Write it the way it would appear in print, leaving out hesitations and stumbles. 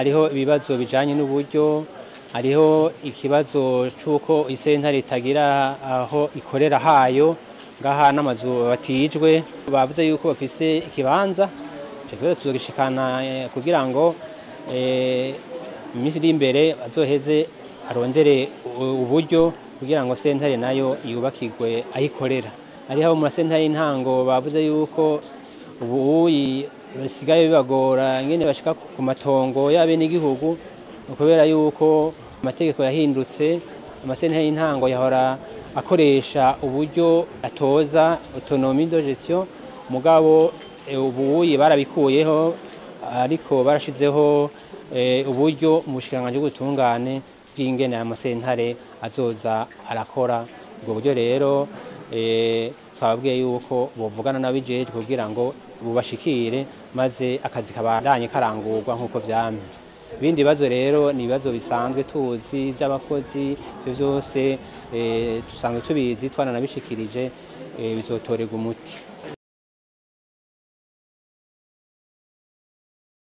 hariho ibibazo bijanye n'uburyo, hariho ikibazo c'uko isentare itagira aho ikorera hayo, ngaha n'amazu batijwe, bavuze yuko bafise ikibanza, ico kibazo tuzogishikana kugira ngo iminsi iri imbere bazoheze arondere uburyo kugira ngo sentare nayo yubakirwe ayikorera. Hariho mu masentare y'intango bavuze yuko ubu bisigaye bibagora ingene bashika ku matongo y'abenegihugu, kubera yuko amategeko yahindutse. Amasentare y'intango yahora akoresha uburyo atoza autonomie de gestion, mugabo ubu barabikuyeho, ariko barashizeho uburyo mu bushikiranganji bw'ubutungane bw'ingene amasentare azoza arakora. Ubwo buryo rero twababwiye yuko bovugana n'abijejwe kugira ngo bubashikire, maze akazi kabandanye karangurwa nk'uko vyamye. Ibindi bibazo rero ni ibibazo bisanzwe tuzi vy'abakozi, ivyo vyose dusanzwe tubizi, twananabishikirije, bizotorerwa umuti.